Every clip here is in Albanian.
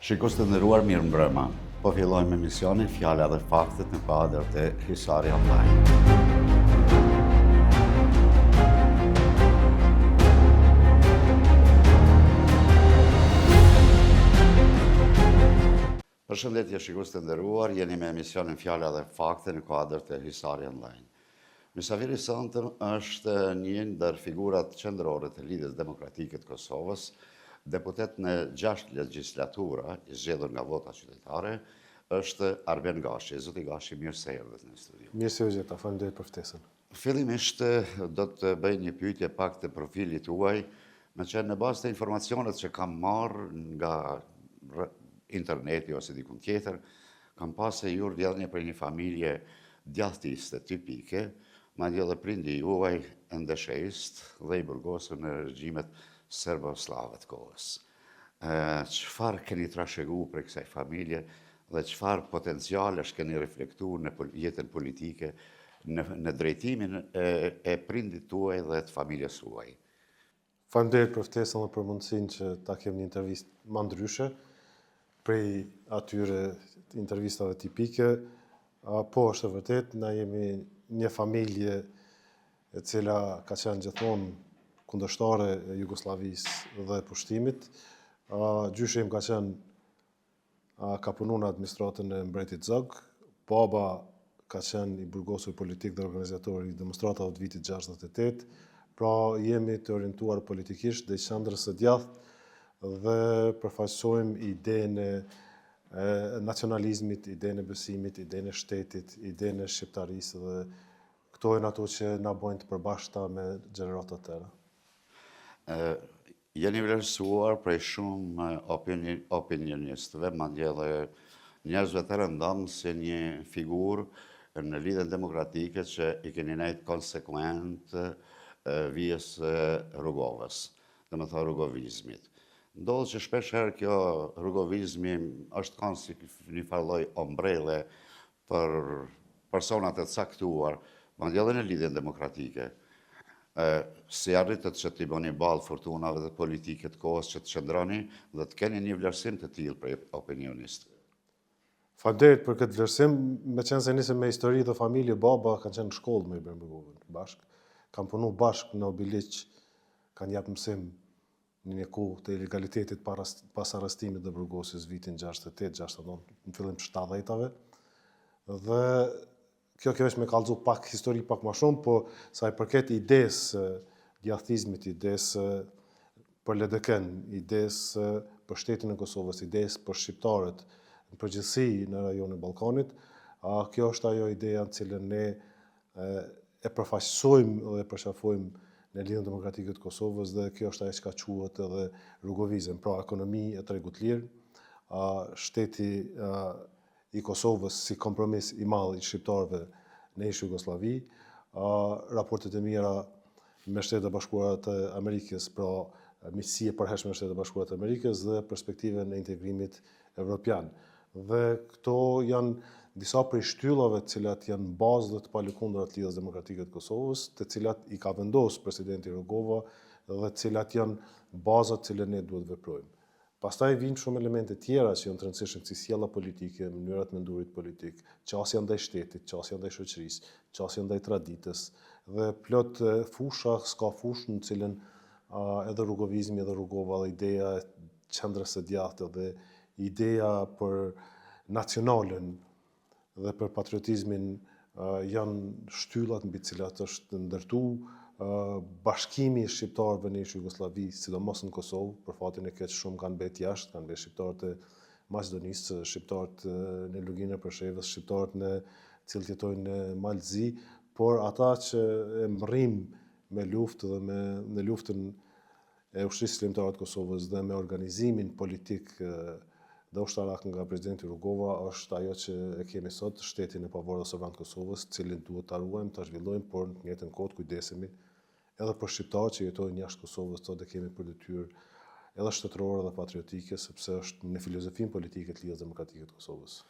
Shikues të nderuar, mirëmbrëma. Po fillojmë emisionin Fjala dhe Faktet në kuadër të Hisari Online. Përshëndetje shikues të nderuar, jeni me emisionin Fjala dhe Faktet në kuadër të Hisari Online. Mysafiri sotëm është një ndër figurat qendrore të Lidhjes Demokratike të Kosovës, deputet në 6 legjislatura, i zgjedhur nga vota qytetare, është Arben Gashi. Zoti Gashi, mirë se erdhët në studio. Mirë se u gjeta, faleminderit për ftesën. Fillimisht do të bëj një pyetje pak të profilit tuaj, me qenë në bazë të informacionet që kam marrë nga interneti ose dikun tjetër, kam pasë se ju rrjedhni për një familje djathtiste tipike, madje edhe prindi juaj ndeshest dhe i burgosur në regjimet serbo-slave të kohës. Çfarë keni trashëguar për kësaj familje dhe çfarë potencialesh keni reflektuar në jetën politike, në drejtimin e prindit tuaj dhe të familjes suaj? Faleminderit për ftesën dhe për mundësinë që ta kem një intervistë më ndryshe prej atyre intervistave tipike. Po, është e vërtet, na jemi një familje e cila ka qenë gjithmonë kundërshtare e Jugosllavisë dhe pushtimit. Gjyshi im ka punuar në administratën e mbretit Zog. Baba ka qenë i burgosur politik dhe organizator i demonstratave të vitit 68. Pra jemi të orientuar politikisht dhe qendrës së djathtë dhe përfaqësojmë idenë e nacionalizmit, idenë e besimit, idenë e shtetit, idenë e shqiptarisë dhe këto janë ato që na bojnë të përbashkëta me gjeneratat të tjera. Jeni vlerësuar prej shumë opinionistëve, madje edhe njerëzve të rëndom si një figurë në Lidhjen Demokratike që i keni nejtë konsekuent vijës rrugovës, dhe më thë rrugovizmit. Ndodhë që shpesh herë kjo rrugovizmi është kanë si një farloj ombrele për personat e caktuar, madje edhe në Lidhjen Demokratike. Si arritët që t'i bëni balë fortunave dhe politike të kohës që të qëndroni dhe të keni një vlerësim të tillë për opinionistë? Faleminderit për këtë vlerësim, me qenë se nisem me histori dhe familje, baba kanë qenë në shkollë me Arben Begovën bashkë, kanë punu bashkë në Obiliq, kanë japë mësim në një kohë të ilegalitetit pas arrestimit dhe burgosjes vitin 68-69, në fillim të 70-tave. Dhe kjo është me kallëzu pak histori pak më shumë, po sa i përket idesë djathtizmit, idesë për LDK-n, idesë për shtetin e Kosovës, idesë për shqiptarët në përgjithësi në rajonin e Ballkanit, kjo është ajo ideja në cilën ne e përfaqësojmë dhe përshafojmë në Lidhjen Demokratike të Kosovës dhe kjo është ajo që ka quhet edhe rrugovizëm, pra ekonomi e tregut lirë, shteti i Kosovës si kompromis i madh i shqiptarëve në ish Jugosllavi, raportet e mira me Shtetet e Bashkuara të Amerikës, pra miqësi e përhershme me Shtetet e Bashkuara të Amerikës dhe perspektivën e integrimit evropian. Dhe këto janë disa prej shtyllave të cilat janë bazë dhe të palëkundra të Lidhjes Demokratike të Kosovës, të cilat i ka vendosur presidenti Rugova dhe të cilat janë bazat të cilat ne duhet veprojmë. Pastaj vijnë shumë elemente tjera që janë të rëndësishme, si sjellja politike, mënyrat mendurit politik, qasja ndaj shtetit, qasja ndaj shoqërisë, qasja ndaj traditës dhe plot fusha, s'ka fushë në cilën edhe rrugovizmi edhe Rugova dhe ideja e qendrës së djathtë dhe ideja për nacionalen dhe për patriotizmin janë shtyllat mbi të cilat është ndërtuar bashkimi i shqiptarëve në ish Jugosllavi, sidomos në Kosovë, për fatin e keq shumë kanë mbet jashtë, kanë mbet shqiptarët e Maqedonisë, shqiptarët në Luginë e Preshevës, shqiptarët në cilët jetojnë në Malzi, por ata që e mrrim me luftë dhe në luftën e ushtrisë kombëtare të Kosovës dhe me organizimin politik dhe ushtarak nga presidenti Rugova, është ajo që e kemi sot, shtetin e pavarur dhe sovran të Kosovës, cilin duhet ta ruajmë, ta zhvillojmë, por në të njëjtën kohë kujdesemi edhe për shqiptarët që jetojnë jashtë Kosovës, sot dhe kemi për detyrë edhe shtetërore dhe patriotike, sepse është në filozofinë politike të Lidhjes Demokratike të Kosovës.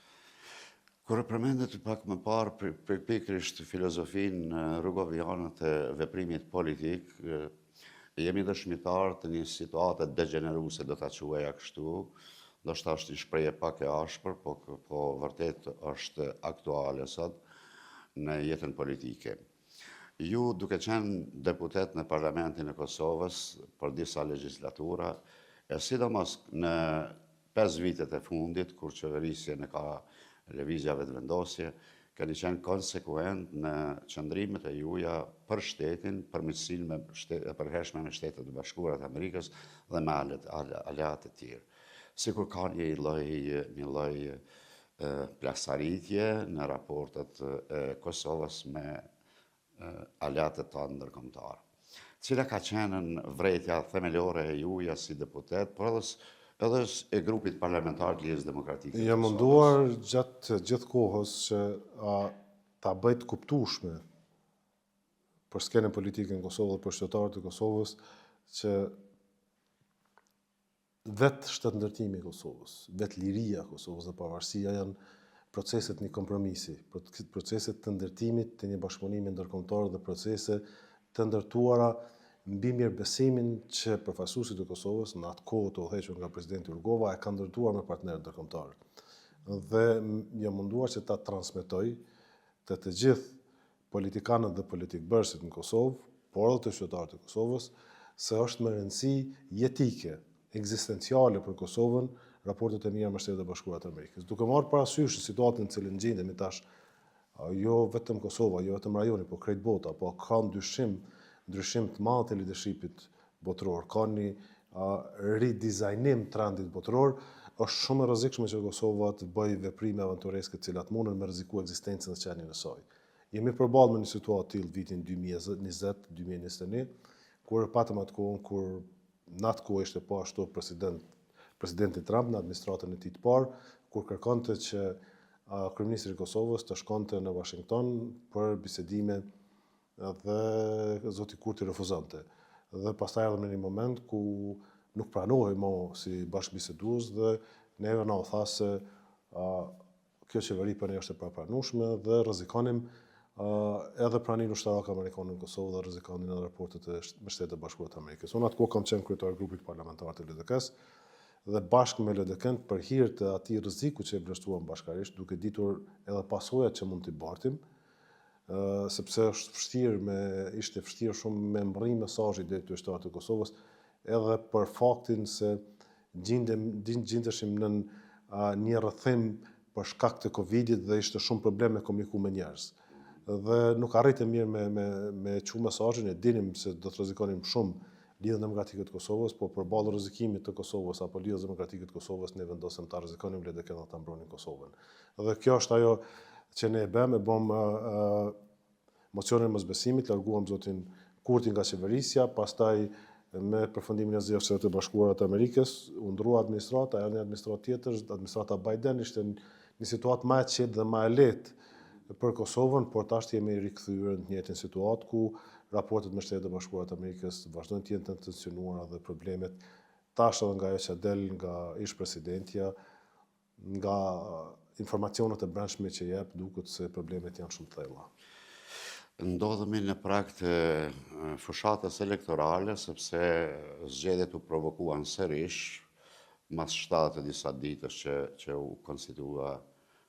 Kur e përmendet pak më parë pikërisht filozofinë rrugoviane të veprimit politik, jemi dëshmitar të një situate degeneruese, do ta quaja kështu, ndoshta është një shprehje pak e ashpër, po vërtet është aktuale sot në jetën politike. Ju duke qenë deputet në Parlamentin e Kosovës për disa legjislatura, e sidomos në 5 vitet e fundit, kur qeverisja në ka lëvizjave të vendosje, keni qenë konsekuent në qëndrimet e juja për shtetin, për miqësinë e përhershme me Shtetet e Bashkuara të Amerikës dhe me aleat e tjerë. Sikur ka një lloj plasaritje në raportet e Kosovës me aleatët tonë ndërkombëtar. Cila ka qenë vërejtja themelore e juja si deputet, por edhe e grupit parlamentar të Lidhjes Demokratike. Jam munduar gjatë gjithë kohës që ta bëj të kuptueshme për skenën politike në Kosovë dhe për qytetarët e Kosovës që vetë shtetëndërtimi i Kosovës, vetë liria e Kosovës dhe pavarësia janë proceset një kompromisi, proceset të ndërtimit të një bashkëpunimi ndërkombëtar dhe procese të ndërtuara mbi mirëbesimin që përfaqësuesit e Kosovës në atë kohë të udhëhequr nga presidenti Rugova e kanë ndërtuar me partnerët ndërkombëtar. Dhe jam munduar që ta transmetoj të gjithë politikanët dhe politikbërësit në Kosovë, por edhe të qytetarët e Kosovës, se është me rëndësi jetike, ekzistenciale për Kosovën raportet e mira me Shtetet e Bashkuara të Amerikës. Duke marrë parasysh situatën në cilën gjendemi tash, jo vetëm Kosova, jo vetëm rajoni, po krejt bota, po ka ndryshim të madh të leadershipit botëror, ka një ridizajnim trendit botëror, është shumë e rrezikshme që Kosova të bëjë veprime aventureske të cilat mundën me rreziku ekzistencën dhe qenien e saj. Jemi përballë me një situatë tillë vitin 2020-2021, kur patëm atë kohën kur në atë kohë ishte po ashtu presidenti Trump në administratën e tij të parë, kur kërkonte që kryeministri i Kosovës të shkonte në Washington për bisedime dhe zoti Kurti refuzonte. Dhe pastaj erdhëm në një moment ku nuk pranohej më si bashkëbisedues dhe neve na u tha se kjo qeveri për ne është e papranueshme dhe rrezikonim edhe praninë ushtarake amerikane në Kosovë dhe rrezikonin edhe raportet me Shtetet e Bashkuara të Amerikës. Unë atë kohë kam qenë kryetar i grupit parlamentar të LDK-s dhe bashkë me LDK-n për hir të atij rreziku që e vlerësuam bashkërisht, duke ditur edhe pasojat që mund t'i bartim, sepse ishte vështirë shumë me mbërrim mesazhin deri te qytetarët e Kosovës, edhe për faktin se gjendeshim në një rrethim për shkak të Covidit dhe ishte shumë problem me komuniku me njerëz. Dhe nuk arritëm mirë me çu mesazhin, e dinim se do të rrezikonim shumë Lidhjen Demokratike të Kosovës, po përballë rrezikimit të Kosovës apo Lidhjes Demokratike të Kosovës ne vendosëm ta rrezikonim LDK-n dhe ta mbronim Kosovën. Dhe kjo është ajo që ne e bëm mocionin mosbesimit, larguam zotin Kurti nga qeverisja, pastaj me përfundimin e zgjedhjeve të Bashkuara të Amerikës, u ndrua administrata, erdhi administratë tjetër, administrata Biden ishte një situatë më e qetë dhe më e lehtë për Kosovën, por tash jemi rikthyer në të njëjtën situatë ku raportet me Shtetet e Bashkuara të Amerikës vazhdojnë të jenë të tensionuara dhe problemet tash edhe nga ajo që del nga ish-presidentja, nga informacionet e brendshme që jep, duket se problemet janë shumë të thella. Ndodhemi në prag të fushatës elektorale, sepse zgjedhjet u provokuan sërish mas 7 disa ditësh që u konstitua,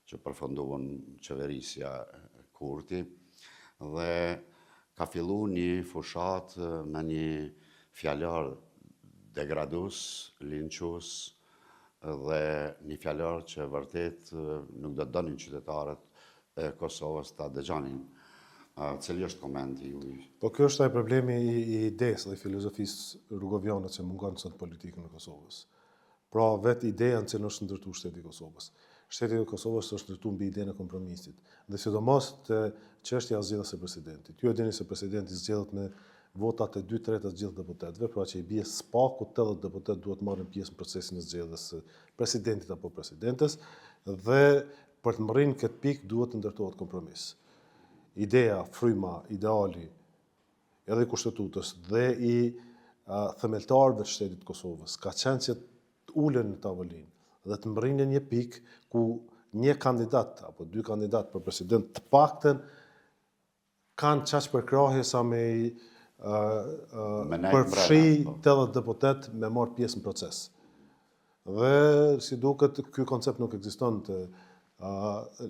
që përfunduan qeverisja Kurti, dhe ka fillu një fushat me një fjalor degradues, linçues dhe një fjalor që vërtet nuk do të donin qytetarët e Kosovës ta dëgjonin. Cili është komenti juaj? Po kjo është ai problemi i idesë dhe filozofisë rrugoviane që mungon sot politikën e Kosovës. Pra vetë ideja në cilën është ndërtuar shteti i Kosovës. Shteti i Kosovës është ndërtuar mbi idenë e kompromisit, dhe sidomos të çështja e zgjedhjes së presidentit. Ju e dini se presidenti zgjedhet me votat e 2/3 të gjithë deputetëve, pra që i bie spaku 80 deputet duhet marrin pjesë në procesin e zgjedhjes së presidentit apo presidentes, dhe për të mbërrinë këtë pikë duhet të ndërtohet kompromis. Ideja, fryma, ideali edhe i kushtetutës dhe i themeltarëve të shtetit Kosovës ka qenë që të ulen në tavolinë dhe të mbërrinë një pikë ku një kandidat apo 2 kandidat për president të paktën kanë qaq përkrahje sa me përfshi 80 deputet me marrë pjesë në proces. Dhe si duket, ky koncept nuk ekziston të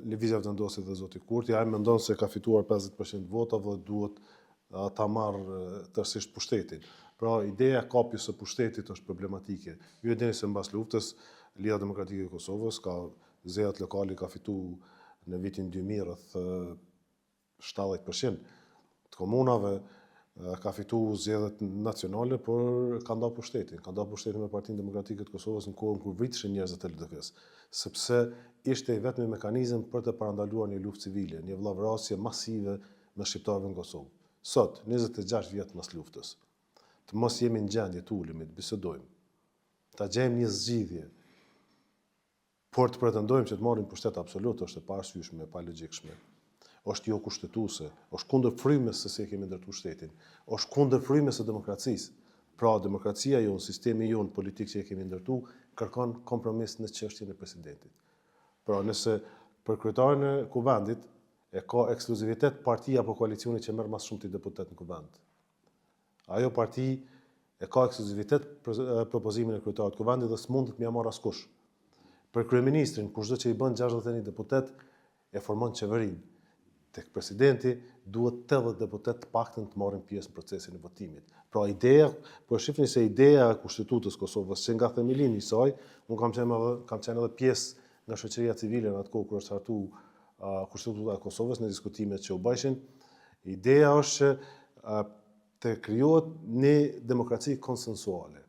Lëvizja Vendosit dhe zoti Kurti. Ai mendon se ka fituar 50% votave dhe duhet ta marrë tërësisht pushtetin. Pra, ideja e kapjes së pushtetit është problematike. Ju e dini se mbas luftës, Lidha Demokratike e Kosovës zgjedhjet lokale ka fituar në vitin 2000 rreth 70% të komunave, ka fituar zgjedhjet nacionale, por ka ndarë pushtetin. Ka ndarë pushtetin me Partinë Demokratike të Kosovës në kohën kur vriteshin njerëzit e LDK-s, sepse ishte i vetmi mekanizëm për të parandaluar një luftë civile, një vllavrasje masive me shqiptarëve në Kosovë. Sot, 26 vjet pas luftës, të mos jemi në gjendje të ulemi, të bisedojmë, ta gjejmë një zgjidhje, por të pretendojmë që të marrim pushtet absolut është e paarsyeshme, e palogjikshme. Është jo kushtetuese, është kundër frymës se si kemi ndërtuar shtetin, është kundër frymës së demokracisë. Pra, demokracia jonë, sistemi jonë politik që e kemi ndërtuar, kërkon kompromis në çështjen e presidentit. Pra, nëse për kryetarin e kuvendit e ka ekskluzivitet partia apo koalicioni që merr më shumë të deputet në kuvend. Ajo parti e ka ekskluzivitet për propozimin e kryetarit të kuvendit dhe s'mund të mja marr askush. Për kryeministrin, kushdo që i bën 61 deputet e formon qeverinë. Tek presidenti duhet 80 deputet të paktën të marrin pjesë në procesin e votimit. Pra ideja, po shifni se ideja e Kushtetutës Kosovës, që nga themelimi i saj, unë kam qenë edhe pjesë nga shoqëria civile në atë kohë kur është hartuar Kushtetuta e Kosovës në diskutimet që u bëshin. Ideja është që të krijohet një demokraci konsensuale.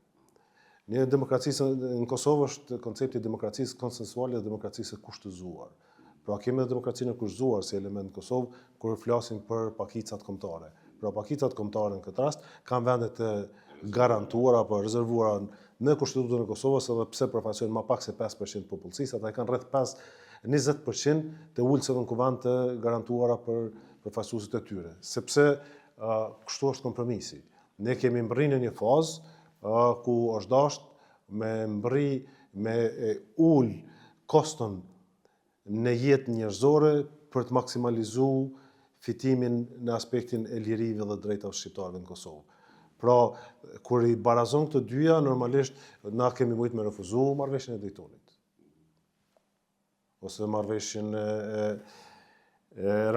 Në Kosovë është koncepti i demokracisë konsensuale dhe demokracisë së kushtëzuar. Pra kemi demokracinë e kushtëzuar si element në Kosovë kur flasim për pakicat kombëtare. Pra pakicat kombëtare në këtë rast kanë vende të garantuara apo rezervuara në Kushtetutën e Kosovës, edhe pse përfaqësojnë më pak se 5% të popullsisë, ata kanë rreth 20% të ulësve në kuvend të garantuara për përfaqësuesit e tyre. Sepse kështu është kompromisi. Ne kemi mbërri në një fazë ku është dashur me mbërri me ul koston në jetë njerëzore për të maksimalizuar fitimin në aspektin e lirive dhe drejtave shqiptarëve në Kosovë. Pra, kur i barazon këto dyja, normalisht na kemi mujt me refuzu marrëveshjen e Daytonit. Ose marrëveshjen e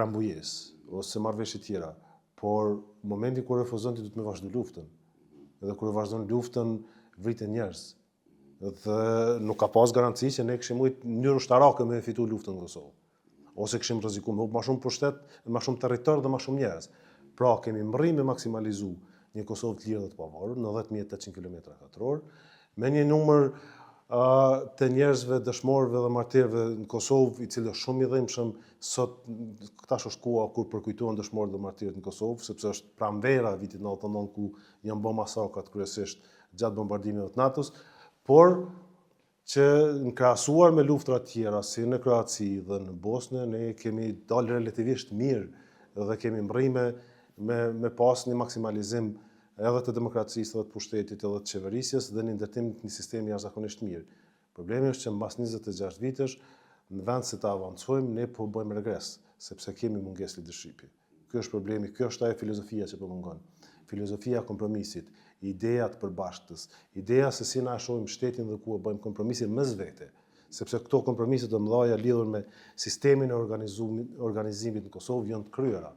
Rambujës, ose marrëveshje tjera. Por në momentin kur refuzon ti duhet me vazhdu luftën. Edhe kur vazhdon luftën, vriten njerëz. Dhe nuk ka pas garanci që ne kishim mujt në mënyrë ushtarake me fitu luftën në Kosovë. Ose kishim rrezikuar me më shumë pushtet, më shumë territor dhe më shumë njerëz. Pra, kemi mbërri me maksimalizu një Kosovë të lirë dhe të pavarur, në 10.800 km2, me një numër të njerëzve, dëshmorëve dhe martirëve në Kosovë, i cilë është shumë i dhimbshëm, sot tash është koha kur përkujtohen dëshmorët dhe martirët në Kosovë, sepse është pranvera vitit 99 ku janë bërë masakrat kryesisht gjatë bombardimeve të NATO-s, por që në krahasuar me luftra tjera, si në Kroaci dhe në Bosnë, ne kemi dalë relativisht mirë dhe kemi mbërri me pas një maksimalizim edhe të demokracisë, edhe të pushtetit, edhe të qeverisjes dhe një ndërtim të një sistemi jashtëzakonisht mirë. Problemi është që mbas 26 vitesh, në vend se të avancojmë, ne po bëjmë regres, sepse kemi mungesë leadershipi. Ky është problemi, kjo është ajo filozofia që po mungon. Filozofia e kompromisit, ideja të përbashkëtës, ideja se si na shohim shtetin dhe ku e bëjmë kompromisin mes vete, sepse këto kompromiset të mëdha lidhur me sistemin e organizimit në Kosovë janë të kryera.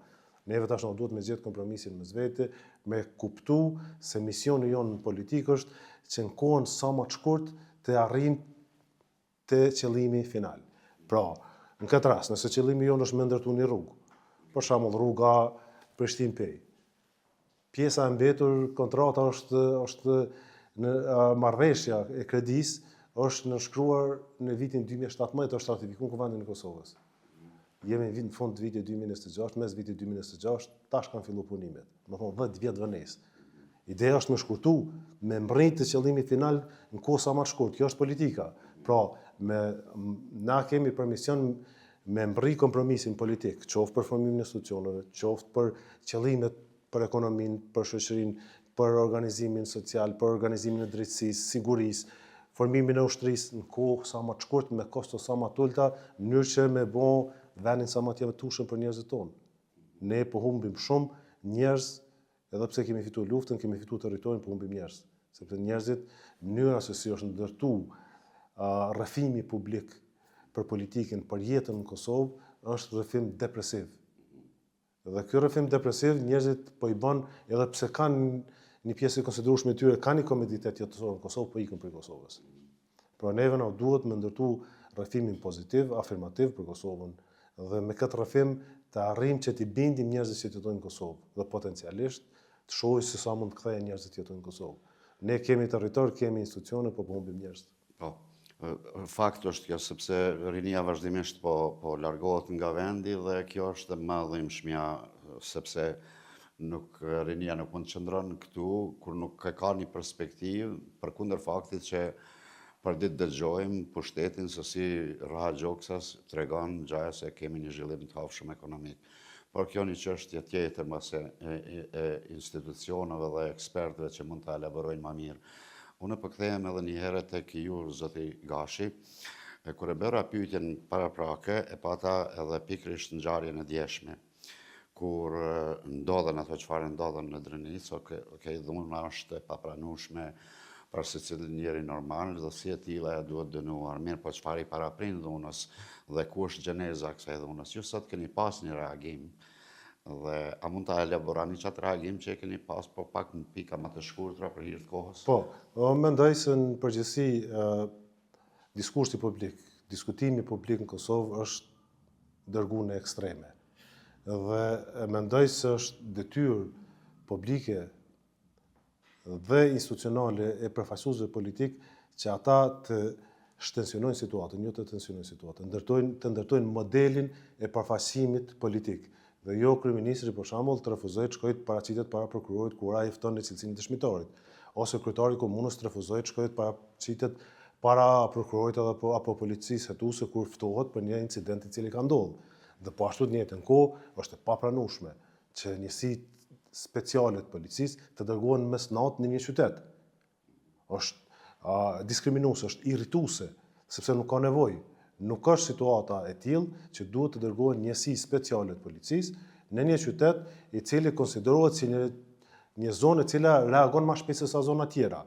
Neve tash na duhet me gjetë kompromisin mes vete, me kuptu se misioni jonë në politikë është që në kohën sa më të shkurt të arrijmë te qëllimi final. Pra, në këtë rast, nëse qëllimi jonë është me ndërtu një rrugë, për shembull rruga Prishtinë-Pej, pjesa e mbetur, kontrata është në marrëveshja e kredis, është nënshkruar në vitin 2017, është ratifikuar në Kuvendin e Kosovës. Jemi në fund të vitit 2026, mes vitit 2026, tash kanë filluar punimet. Më thonë 10 vjet vënesë. Ideja është me shkurtu, me mbërrit të qëllimit final në kohë sa më të shkurt. Kjo është politika. Pra, na kemi për mision me mbërrit kompromisin politik, qoftë për formimin e institucioneve, qoftë për qëllimet për ekonominë, për shoqërinë, për organizimin social, për organizimin e drejtësisë, sigurisë, formimin e ushtrisë në kohë sa më të shkurt, me kosto sa më të ulta, në mënyrë që me bë vendin sa më të jetëshëm për njerëzit tonë. Ne po humbim shumë njerëz, edhe pse kemi fituar luftën, kemi fituar territorin, po humbim njerëz. Sepse njerëzit, mënyra se si është ndërtuar rrëfimi publik për politikën, për jetën në Kosovë, është rrëfim depresiv. Dhe ky rrëfim depresiv njerëzit po i bën edhe pse kanë një pjesë e konsiderueshme e tyre kanë një komoditet jetësor në Kosovë, po ikën për Kosovës. Pra neve na duhet me ndërtu rrëfimin pozitiv, afirmativ për Kosovën dhe me këtë rrëfim të arrijmë që t'i bindim njerëzit që jetojnë në Kosovë dhe potencialisht të shohim se sa mund të kthehen njerëzit që jetojnë në Kosovë. Ne kemi territor, kemi institucione, po humbim njerëz. Po. Fakt është kjo sepse rinia vazhdimisht po largohet nga vendi dhe kjo është më dhimbshmja sepse rinia nuk mund të qëndron këtu kur nuk ka një perspektivë përkundër faktit që për ditë dëgjojmë pushtetin se si Raha Gjoksas tregon gjaja se kemi një zhvillim të hapshëm ekonomik. Por kjo një çështje tjetër mbase e institucioneve dhe ekspertëve që mund ta elaborojnë më mirë. Unë po kthehem edhe një herë tek ju, zoti Gashi. Kur e bëra pyetjen paraprake, e pata edhe pikërisht ngjarjen e djeshme, kur ndodhen ato çfarë ndodhen në Drenicë, okay, dhuna është e papranueshme për secilin njeri normal dhe si e tilla duhet dënuar. Mirë, po çfarë i paraprin dhunës dhe ku është gjeneza kësaj dhunës? Ju sot keni pas një reagim dhe a mund ta elaboroni çatë reagim që e keni pas, po pak në pika më të shkurtra për hir të kohës? Po, mendoj se në përgjithësi diskursi publik, diskutimi publik në Kosovë është dërguar në ekstreme. Dhe mendoj se është detyrë publike dhe institucionale e përfaqësuesve politik që ata të shtensionojnë situatën, jo të tensionojnë situatën, të ndërtojnë modelin e përfaqësimit politik. Dhe jo kryeministri për shembull të refuzojë të shkojë të paraqitet para prokurorit kur ai fton në cilësinë e dëshmitarit, ose kryetari i komunës të refuzojë të shkojë të paraqitet para prokurorit apo policisë hetuese kur ftohet për një incident i cili ka ndodhur. Dhe po ashtu në njëjtën kohë është e papranueshme që njësitë speciale të policisë të dërgohen mes natë në një qytet. Është diskriminuese, është irrituese, sepse nuk ka nevojë. Nuk është situata e tillë që duhet të dërgohen njësi speciale të policisë në një qytet i cili konsiderohet si një zonë e cila reagon më shpejt se sa zona tjera.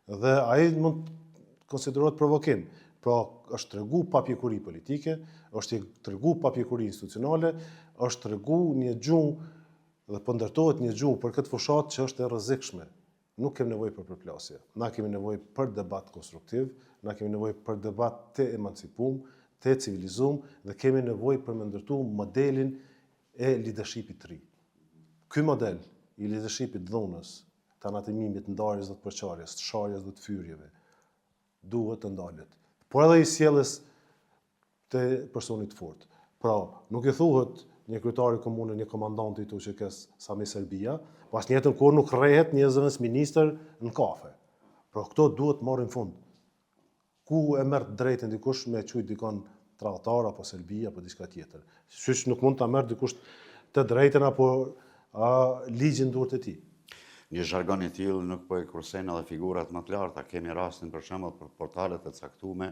Dhe ai mund të konsiderohet provokim. Pra, është tregu papjekuri politike, është tregu papjekuri institucionale, është tregu një gjuhë dhe po ndërtohet një gjuhë për këtë fushat që është e rrezikshme. Nuk kemi nevojë për përplasje. Na kemi nevojë për debat konstruktiv, na kemi nevojë për debat të emancipum, të civilizum dhe kemi nevojë për me ndërtu modelin e leadershipit të ri. Ky model i leadershipit dhunës, të anatimimit, ndarjes dhe të përçarjes, të sharjes dhe të fyrjeve, duhet të ndalet. Por edhe i sjelljes të personit fort. Pra, nuk i thuhet një kryetari komune, një komandant i UÇK-s Sami Serbia, pas njëjtën kohë nuk rrehet një zëvendës ministër në kafe. Pra, këto duhet marrin fund. Ku e merr drejtën dikush me çujt dikon tradhtar apo Serbia apo diçka tjetër. Siç nuk mund ta merr dikush të drejtën apo ligjin duart e tij. Një zhargon i tillë nuk po e kursen edhe figurat më të larta. Kemi rastin për shembull për portalet e caktuara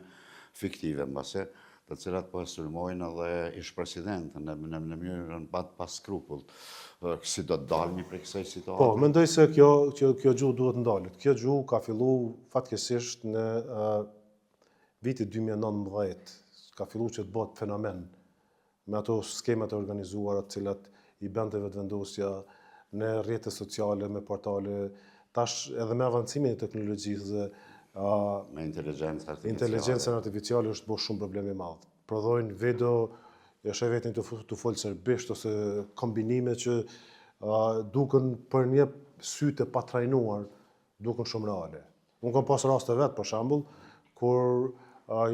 fiktive mbase, të cilat po e sulmojnë edhe ish-presidentën në mënyrën pa skrupull. Si do të dalmi prej kësaj situate? Po, mendoj se kjo gjuhë duhet ndalet. Kjo gjuhë ka filluar fatkeqësisht në vitin 2019. Ka filluar që të bëhet fenomen me ato skemat e organizuara të cilat i bënte vetëvendosja në rrjetet sociale, me portale, tash edhe me avancimin e teknologjisë dhe me inteligjencën artificiale është bërë shumë problem i madh. Prodhojnë video, e sheh vetin të folë serbisht ose kombinime që duken për një sy të patrajnuar, duken shumë reale. Unë kam pas raste vet për shembull kur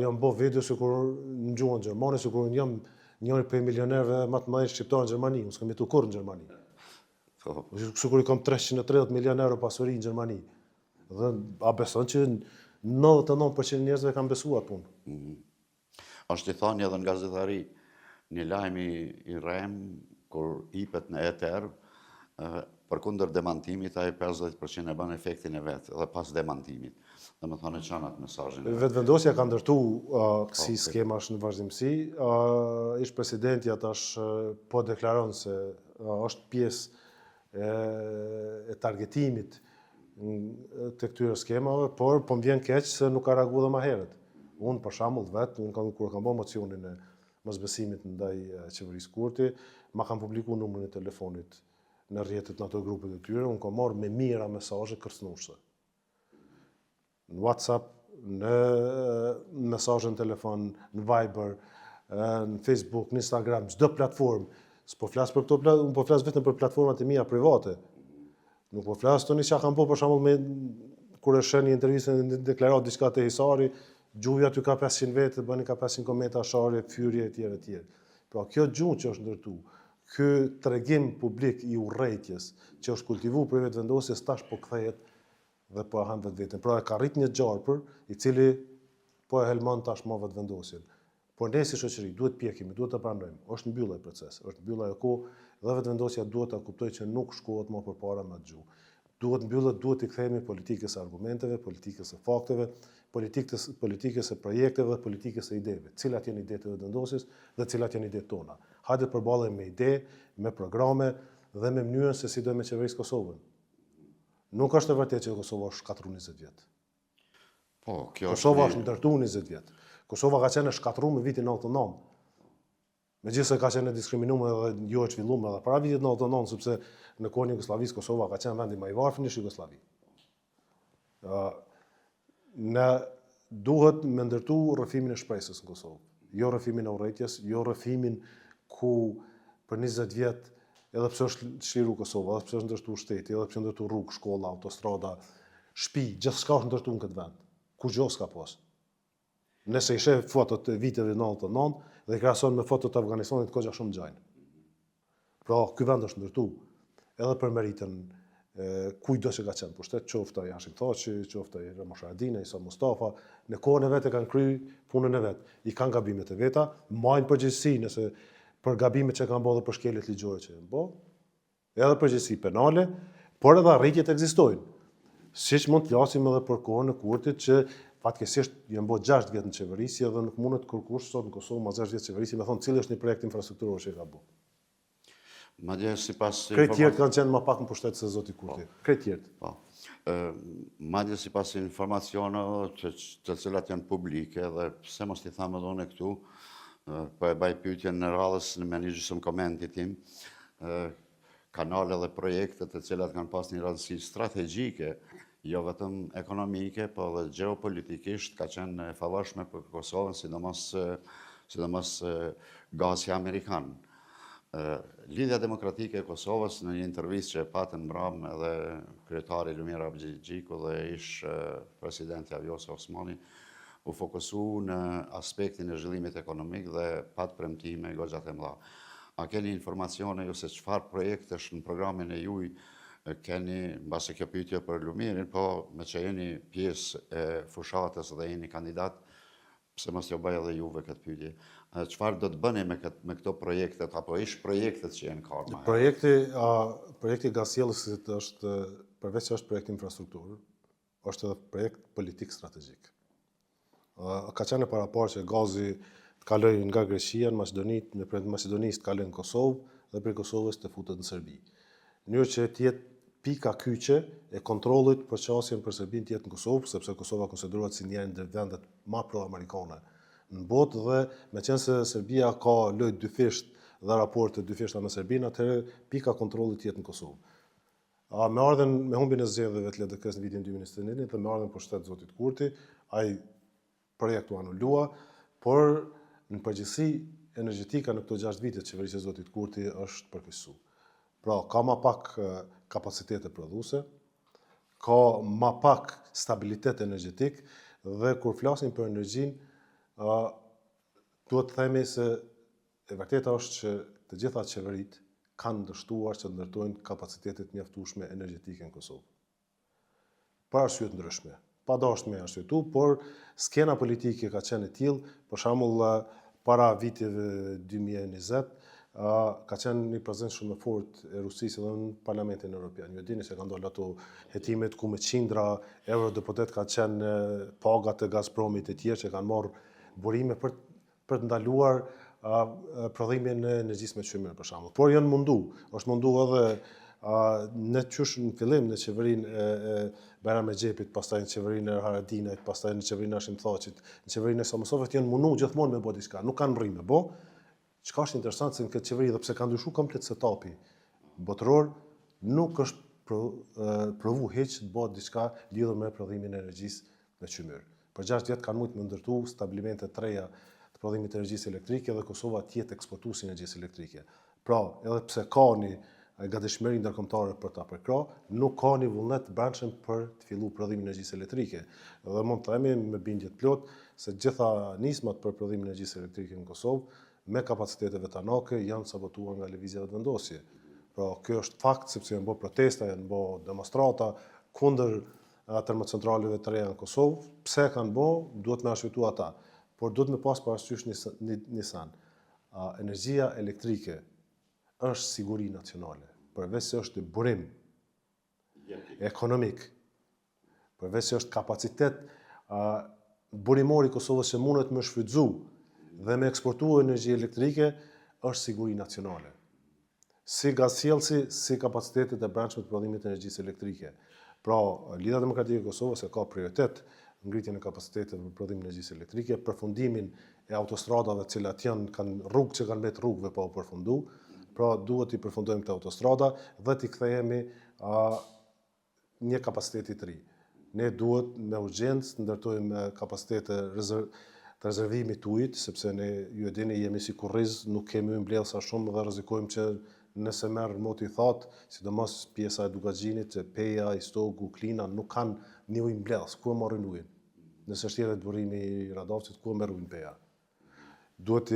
jam bë video sikur në gjuhën gjermane, sikur unë jam njëri prej milionerëve më të mëdhenj shqiptar në Gjermani, unë s'kam jetuar kurrë në Gjermani. Sikur i kam 330 milion euro pasuri në Gjermani. Dhe a beson që 99% njerëzve kanë besuar punë. Është i thënë edhe në gazetari, një lajm i rrem kur hipet në eter, përkundër demantimit ai 50% e bën efektin e vet, edhe pas demantimit. Domethënë çan atë mesazhin. Vetëvendosja ka ndërtu kësi skemash në vazhdimsi. Ish-presidenti atash po deklaron se është pjesë e targetimit të këtyre skemave, por po më vjen keq se nuk ka reaguar dhe më herët. Unë për shembull kur kam bërë mocionin e mosbesimit ndaj qeverisë Kurti, ma kanë publikuar numrin e telefonit në rrjetet në ato grupet e tyre, unë kam marrë me mijëra mesazhe kërcënuese. Në WhatsApp, në mesazhe në telefon, në Viber, në Facebook, në Instagram, çdo platformë. S'po flas për këto unë po flas vetëm për platformat e mia private. Nuk po flas tani çka kam për shembull me kur e shën një intervistë deklarohet diçka te Hisari, gjuhja aty ka 500 vete, bëni ka 500 komenta, sharje, fyrje etj. Pra kjo gjuhë që është ndërtu, ky tregim publik i urrëtitjes që është kultivuar për vetëvendosjes tash po kthehet dhe po e han vetveten. Pra e ka rrit një gjarpër i cili po e helmon tashmë vetëvendosjen. Por ne si shoqëri duhet pjekemi, duhet ta pranojmë. Është mbyllur ai proces, është mbyllur ajo kohë dhe vetëvendosja duhet ta kuptojë që nuk shkohet më përpara me gjuhë. Duhet mbyllur, duhet i kthehemi politikës së argumenteve, politikës së fakteve, politikës së projekteve dhe politikës së ideve. Cilat janë idetë e vetëvendosjes dhe cilat janë idetë tona. Hajde të përballemi me ide, me programe dhe me mënyrën se si do me qeverisë Kosovën. Nuk është e vërtetë që Kosova është shkatruar 20 vjet. Po, kjo Kosova është ndërtuar 20 vjet. Kosova ka qenë shkatruar në vitin 99. Megjithëse ka qenë diskriminuar edhe jo e zhvilluar edhe para vitit 99, sepse në kohën e Jugosllavisë Kosova ka qenë vendi më i varfër në Jugosllavi. Ne duhet me ndërtu rrëfimin e shpresës në Kosovë. Jo rrëfimin e urrëtitjes, jo rrëfimin ku për 20 vjet edhe pse është çliru Kosova, edhe pse është ndërtuar shteti, edhe pse është ndërtuar rrugë, shkolla, autostrada, shtëpi, gjithçka është ndërtuar në këtë vend. Kurrë s'ka pas. Nëse i sheh fotot e viteve 99 dhe i krahason me fotot e Afganistanit, kohë shumë gjajnë. Pra, ky vend është ndërtuar edhe për meritën kujdo që ka qenë pushtet, qoftë ai Hashim Thaçi, qoftë ai Ramosh Haradinaj, Isa Mustafa, në kohën e vet kanë kryer punën e vet. I kanë gabimet e veta, majnë përgjegjësi nëse për gabimet që kanë bërë dhe për shkeljet ligjore që kanë bërë, edhe përgjegjësi penale, por edhe arritjet ekzistojnë. Siç mund të flasim edhe për kohën e Kurtit që fatkeqësisht janë bërë 6 vjet në qeverisi edhe nuk mundet kërkush sot në Kosovë mas 6 vjet qeverisi me thonë cili është një projekt infrastrukturor që ka bërë. Madje sipas Krejt tjerë kanë qenë më pak në pushtet se zoti Kurti. Krejt tjerë. Po. Madje sipas informacioneve të cilat janë publike dhe pse mos i tham edhe unë këtu, po e baj pyetjen në radhës në menaxhim komentit tim, kanale dhe projekte të cilat kanë pas një rëndësi strategjike, jo vetëm ekonomike, po edhe gjeopolitikisht ka qenë e favorshme për Kosovën, sidomos gazi amerikan. Lidhja Demokratike e Kosovës në një intervistë që e patën mbrëm edhe kryetari Lumira Abxhixhiku dhe ish presidenti Vjosa Osmani u fokusu në aspektin e zhvillimit ekonomik dhe pat premtime goxha të mëdha. A keni informacione ju se çfarë projektesh në programin e juj keni, mbase kjo pyetje për Lumirin, po me që jeni pjesë e fushatës dhe jeni kandidat, pse mos jo bëj edhe juve këtë pyetje. Çfarë do të bëni me këto projektet apo ish projektet që janë karma? Projekti gasjellësit është përveç se është projekt infrastrukturë, është edhe projekt politik strategjik. Ka qenë paraparë që gazi të kalojë nga Greqia në Maqedoni, nëpërmjet Maqedonisë të kalojë në Kosovë dhe prej Kosovës të futet në Serbi. Në mënyrë që të jetë pika kyçe e kontrollit për çështjen për Serbinë të jetë në Kosovë, sepse Kosova konsiderohet si një ndër vendet më pro-amerikane në botë dhe meqense Serbia ka lojë dyfisht dhe raporte dyfishta me Serbinë, atëherë pika kontrollit të jetë në Kosovë. Me humbjen e zgjedhjeve të LDK-s në vitin 2021 dhe me ardhen pushtet zotit Kurti, ai projekt u anulua, por në përgjithësi energjetika në këto 6 vite të qeverisë së zotit Kurti është përkeqësuar. Pra, ka ma pak kapacitete prodhuese, ka ma pak stabilitet energjetik dhe kur flasim për energjinë, duhet të themi se e vërteta është që të gjitha qeveritë kanë dështuar që të ndërtojnë kapacitetet mjaftueshme energjetike në Kosovë. Për arsye të ndryshme. Pa dashur me arsyetu, por skena politike ka qenë e tillë, për shembull para viteve 2020 ka qenë një prezencë shumë e fortë e Rusisë edhe në Parlamentin Evropian. Ju dini se kanë dalë ato hetimet ku me qindra eurodeputet kanë qenë pagat e Gazpromit e tjerë që kanë marrë burime për të ndaluar prodhimin e energjisë me çmim për shembull. Por janë mundu, është mundu edhe në qysh në fillim në qeverinë e Bajram Xhepit, pastaj në qeverinë e Haradinajt, pastaj në qeverinë e Hashim Thaçit, në qeverinë e Samosovit janë mundu gjithmonë me bë diçka, nuk kanë rrimë me bë. Çka është interesant se në këtë qeveri, dhe pse ka ndryshuar komplet setupi botëror, nuk është provu hiç të bëhet diçka lidhur me prodhimin e energjisë me qymyr. Për 6 vjet kanë mujtë me ndërtu stabilimente të reja të prodhimit të energjisë elektrike dhe Kosova tjetë eksportuesi energjisë elektrike. Pra, edhe pse ka një gatishmëri ndërkombëtare për ta përkra, nuk ka një vullnet të brendshëm për të filluar prodhimin e energjisë elektrike. Dhe mund të themi me bindje të plotë se gjitha nismat për prodhimin e energjisë elektrike në Kosovë me kapaciteteve tanake janë sabotuar nga lëvizjet e vendosje. Pra, kjo është fakt sepse janë bërë protesta, janë bërë demonstrata kundër termocentraleve të reja në Kosovë. Pse kanë bërë, duhet me arshëtu ata. Por duhet me pas parasysh një san. Energjia elektrike është siguri nacionale, përveç se është burim ekonomik, përveç se është kapacitet burimor i Kosovës që mundet me shfrytzu dhe me eksportu energji elektrike, është siguri nacionale. Si gazsjellsi, si kapacitetet e brendshme të prodhimit të energjisë elektrike. Pra, Lidhja Demokratike e Kosovës ka prioritet ngritjen e kapacitetit për prodhimin e energjisë elektrike, përfundimin e autostradave të cilat kanë rrugë që kanë mbetë rrugëve pa u përfundu. Pra, duhet i përfundojmë këto autostrada dhe t'i kthehemi një kapaciteti të ri. Ne duhet me urgjencë të ndërtojmë kapacitete të rezervimit të ujit, sepse ne, ju e dini, jemi si kurriz, nuk kemi ujë mbledhur sa shumë dhe rrezikojmë që nëse merr moti i thatë, sidomos pjesa e Dugaxhinit, Peja, Istogu, Klina, nuk kanë një ujë mbledhës, ku e marrin ujin? Nëse është tjetër burimi i Radovcit, ku e merr ujin Peja? Duhet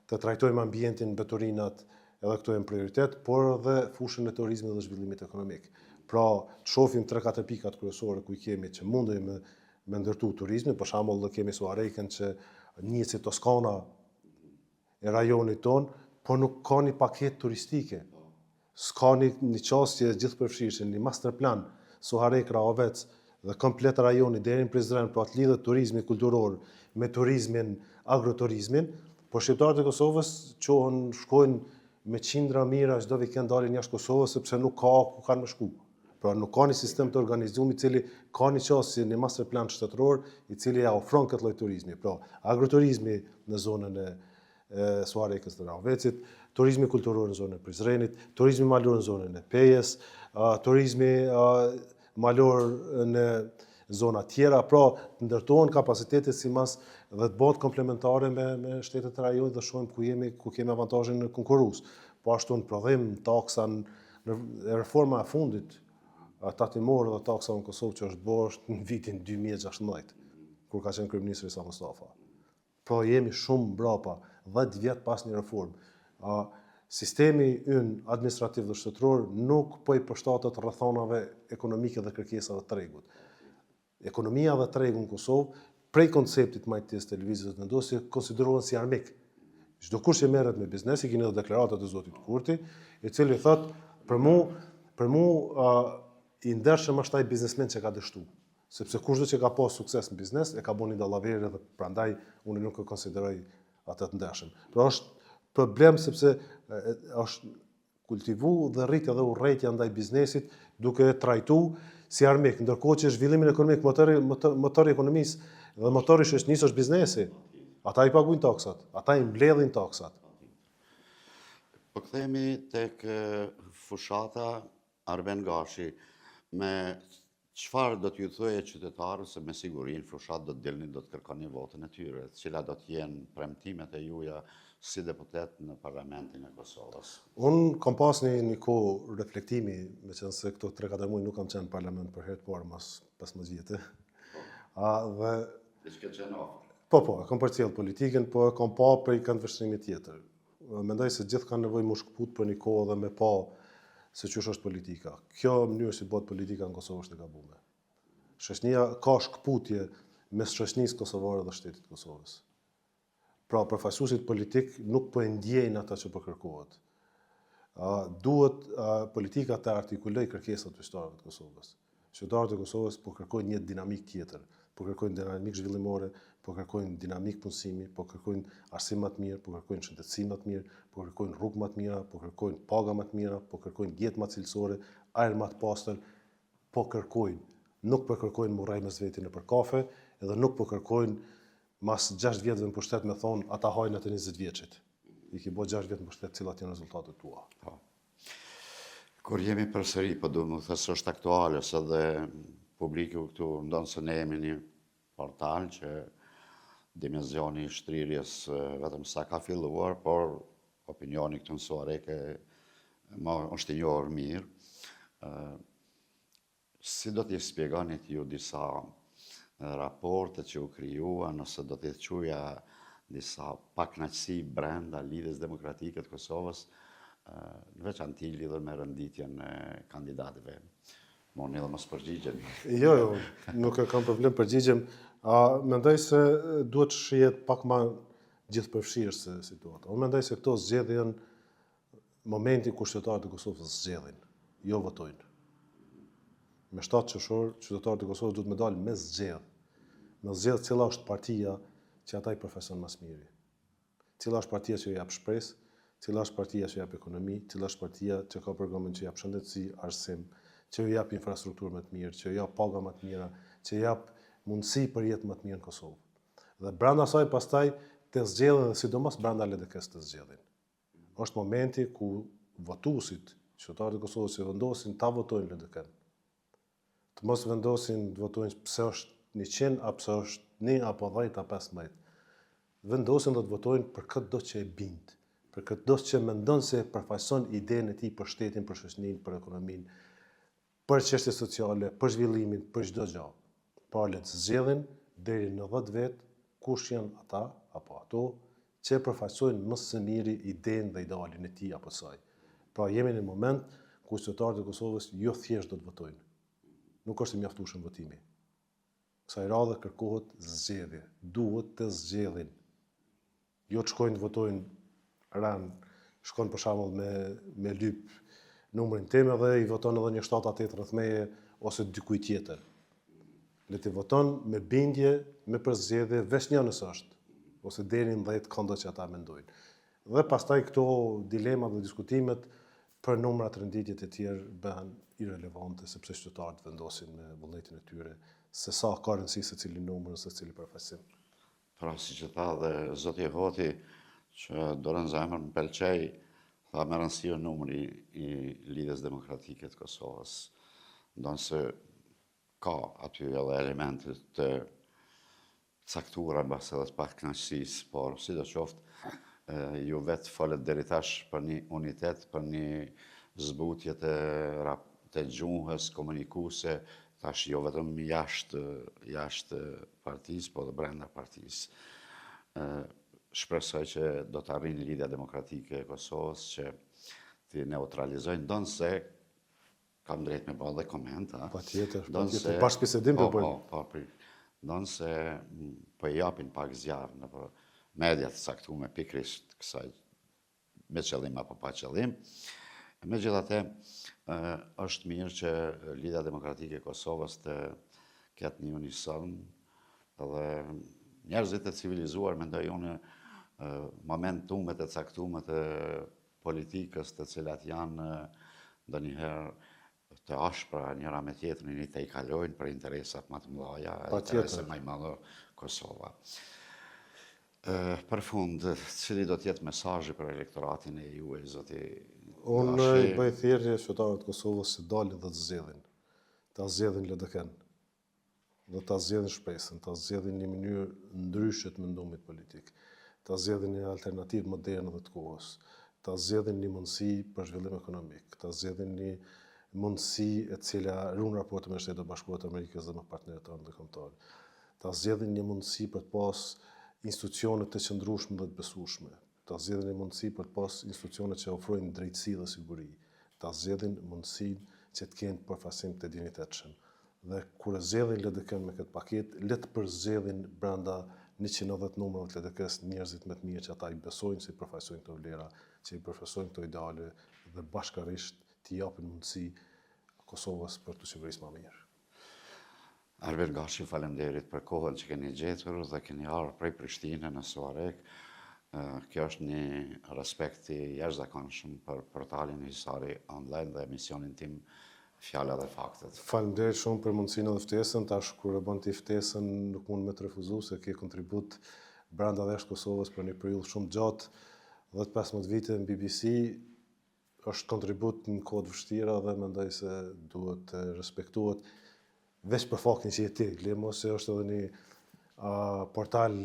të trajtojmë ambientin, beturinat, edhe këto janë prioritet, por edhe fushën e turizmit dhe zhvillimit ekonomik. Pra, të shohim 3-4 pikat kryesore ku i kemi që mundemi me ndërtu turizmin, për shembull dhe kemi Suarejkën që njëhet si Toskana e rajonit ton, por nuk ka një paketë turistike. S'ka një qasje gjithëpërfshirëse, një master plan Suarejk Rahovec dhe komplet rajoni deri në Prizren, pra të lidhet turizmi kulturor me turizmin, agroturizmin, por shqiptarët e Kosovës shkojnë me qindra mira çdo vikend dalin jashtë Kosovës sepse nuk ka ku kanë me shku. Pra nuk ka një sistem të organizuar i cili ka një qasje, një master plan shtetëror i cili ja ofron këtë lloj turizmi. Pra, agroturizmi në zonën e Suarejkës dhe Rahovecit, turizmi kulturor në zonën e Prizrenit, turizmi malor në zonën e Pejes, turizmi malor në zona tjera, pra të ndërtohen kapacitetet simas dhe të bëhet komplementare me shtetet e rajonit dhe shohim ku kemi avantazhin në konkurruz. Po ashtu në prodhim, taksa në reforma e fundit, tatimore dhe taksa në Kosovë që është bërë në vitin 2016, kur ka qenë kryeministri Sa Mustafa. Pra jemi shumë mbrapa, 10 vjet pas një reformë. Sistemi ynë administrativ dhe shtetëror nuk po i përshtatet rrethonave ekonomike dhe kërkesave të tregut. Ekonomia dhe tregu në Kosovë, prej konceptit majtjes të lëvizjes së vendosjes, konsiderohen si armik. Çdo kush që merret me biznes, i keni edhe deklaratat e zotit Kurti, i cili thotë për mu i ndershëm është ai biznesmen që ka dështu. Sepse kushdo që ka pas sukses në biznes, e ka bën një dallaverë dhe prandaj unë nuk e konsideroj atë të ndershëm. Pra është problem sepse është kultivu dhe rrit edhe urrejtja ndaj biznesit duke trajtu si armik, ndërkohë që zhvillimin ekonomik, motori i ekonomisë dhe motori i shoqërisë është biznesi. Ata i paguajnë taksat, ata i mbledhin taksat. Po kthehemi tek fushata Arben Gashi, me çfarë do t'ju thojë qytetarët se me siguri në fushat do të dilni, do të kërkoni votën e tyre, cila do të jenë premtimet e juaja si deputet në Parlamentin e Kosovës? Unë kam pas një kohë reflektimi, me qenë se këto 3-4 muaj nuk kam qenë në Parlament për herë të parë mas 15 vjetë. Diçka që në ofër. Po, kam përcjell politikën, po kam pa për i kanë vështrimi tjetër. Mendoj se gjithë kanë nevojë më shkput për një kohë dhe me pa se çush është politika. Kjo mënyrë si bëhet politika në Kosovë është e gabuar. Shoqënia ka shkputje mes shoqënisë kosovare dhe shtetit të Kosovës. Pra, përfaqësuesit politik nuk po e ndjejnë ata që po kërkohet. Duhet politika të artikuloj kërkesat të qytetarëve të Kosovës. Qytetarët e Kosovës po kërkojnë një dinamik tjetër. po kërkojnë dinamik zhvillimore, po kërkojnë dinamik punësimi, po kërkojnë arsim më të mirë, po kërkojnë shëndetësi më të mirë, po kërkojnë rrugë më të mira, po kërkojnë paga më të mira, po kërkojnë jetë më cilësore, ajër më të pastër, po kërkojnë, nuk po kërkojnë muraj mes veti nëpër kafe, edhe nuk po kërkojnë mas 6 vjetëve në pushtet me thonë ata hajnë atë 20 vjeçit. I ki bo 6 vjetë në pushtet cilat janë rezultatet tua. Po. Kur jemi përsëri, po du më thësë është aktuale, se dhe publiku këtu ndonë se ne jemi një portal që dimensioni i shtrirjes vetëm sa ka filluar, por opinioni këtu në Suareke është i njohur mirë. Si do t'i spjegonit ju disa raporte që u krijuan, nëse do t'i quja disa paknaqësi brenda lidhjes demokratike të Kosovës, në veçanti lidhur me renditjen e kandidatëve. Moni dhe mos përgjigjen. Jo, nuk e kam problem përgjigjem. Mendoj se duhet shihet pak më gjithëpërfshirë se situata. Unë mendoj se këto zgjedhjen momenti kur qytetarët e Kosovës zgjedhin, jo votojnë. Me 7 qershor, qytetarët e Kosovës duhet me dalë me zgjedh cila është partia që ata i përfaqëson më së miri. Cila është partia që jap shpresë, cila është partia që jap ekonomi, cila është partia që ka programin që jap shëndetësi, arsim, që jap infrastrukturë më të mirë, që jap paga më të mira, që jap mundësi për jetë më të mirë në Kosovë. Dhe brenda saj pastaj të zgjedhin dhe sidomos brenda LDK-s të zgjedhin. Është momenti ku votuesit, qytetarët e Kosovës që vendosin ta votojnë LDK-n. Të mos vendosin të votojnë pse është 100, a pse është 1 apo 10 apo 15. Vendosin dhe të votojnë për këtë do që e bindë, për këtë do që mendon se përfaqëson idenë e tij për shtetin, për shoqërinë, për ekonominë, për çështje sociale, për zhvillimin, për çdo gjë. Pra le të zgjedhin deri në 10 vjet kush janë ata apo ato që përfaqësojnë më së miri idenë dhe idealin e tij apo saj. Pra jemi në moment ku qytetarët e Kosovës jo thjesht do të votojnë. Nuk është i mjaftueshëm votimi. Kësaj radhe kërkohet zgjedhje. Duhet të zgjedhin. Jo të shkojnë të votojnë shkon për shembull me lyp numrin tim edhe i voton edhe një 7-8 rreth meje ose dikujt tjetër. Le të voton me bindje, me përzgjedhje, veç një nëse është, ose deri në 10 këndo që ata mendojnë. Dhe pastaj këto dilema dhe diskutimet për numrat renditjet e tjerë bëhen irrelevante sepse qytetarët vendosin me vullnetin e tyre se sa ka rëndësi secili numër, secili përfaqësim. Pra, si që tha dhe zoti Hoti, që dorën zemër më pëlqej, tha me rëndësi numri i lidhjes demokratike të Kosovës. Ndonë se ka aty edhe elementet të caktuara mbas edhe të pakënaqësisë, por sidoqoftë ju vetë folet deri tash për një unitet, për një zbutje të gjuhës komunikuese, tash jo vetëm jashtë partisë, po dhe brenda partisë. Shpresoj që do të arrijë lidhja demokratike e Kosovës që të neutralizojnë, ndonë se kam drejt me bërë dhe koment. Patjetër, bashkëbisedim për bëjmë. Po, ndonë se po i japin pak zjarë në mediat caktuar me pikrisht kësaj me qëllim apo pa qëllim. Megjithatë, është mirë që Lidhja Demokratike e Kosovës të ketë një unison dhe njerëzit e civilizuar, mendoj unë, momentumet e caktuar të politikës të cilat janë ndonjëherë të ashpra njëra me tjetrin, i të i kalojnë për interesat më të mëdha, interese më të mëdha Kosova. Për fund, cili do të jetë mesazhi për elektoratin e juaj, zoti? Unë i bëj thirrje qytetarëve të Kosovës që dalin dhe të zgjedhin. Ta zgjedhin LDK-n. Do ta zgjedhin shpresën, ta zgjedhin një mënyrë ndryshe të mendimit politik. Ta zgjedhin një alternativë moderne dhe të kohës. Ta zgjedhin një mundësi për zhvillim ekonomik. Ta zgjedhin një mundësi e cila ruan raporte me Shtetet e Bashkuara të Amerikës dhe me partnerët tanë ndërkombëtar. Ta zgjedhin një mundësi për të pas institucione të qëndrueshme dhe të besueshme. Ta zgjedhin një mundësi për të pas institucione që ofrojnë drejtësi dhe siguri. Ta zgjedhin mundësinë që të kenë përfaqësim të dinjitetshëm. Dhe kur e zgjedhin LDK-n me këtë paketë, le të përzgjedhin brenda 190 numrave të LDK-s njerëzit më të mirë që ata i besojnë se i përfaqësojnë këto vlera, që i përfaqësojnë këto ideale dhe bashkërisht t'i japin mundësi Kosovës për të qeverisë më mirë. Arben Gashi, faleminderit për kohën që keni gjetur dhe keni ardhur prej Prishtinës në Suarek. Kjo është një respekt i jashtëzakonshëm për portalin Hisari Online dhe emisionin tim Fjala dhe Faktet. Faleminderit shumë për mundësinë dhe ftesën, tash kur e bën ti ftesën nuk mund me të refuzu se ke kontribut brenda dhe jashtë Kosovës për një periudhë shumë gjatë, 10-15 vite në BBC, është kontribut në kohë të vështira dhe mendoj se duhet të respektuhet veç për faktin që je ti, lemo se është edhe një portal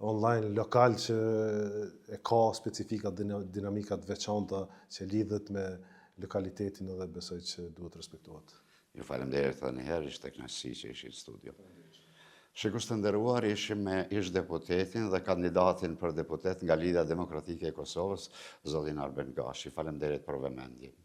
online lokal që e ka specifika dinamikat veçanta që lidhet me lokalitetin edhe besoj që duhet respektuat. Ju faleminderit edhe një herë, ishte kënaqësi që ishi në studio. Shikues të nderuar, ishim me ish-deputetin dhe kandidatin për deputet nga Lidhja Demokratike e Kosovës, zotin Arben Gashi. Faleminderit për vëmendjen.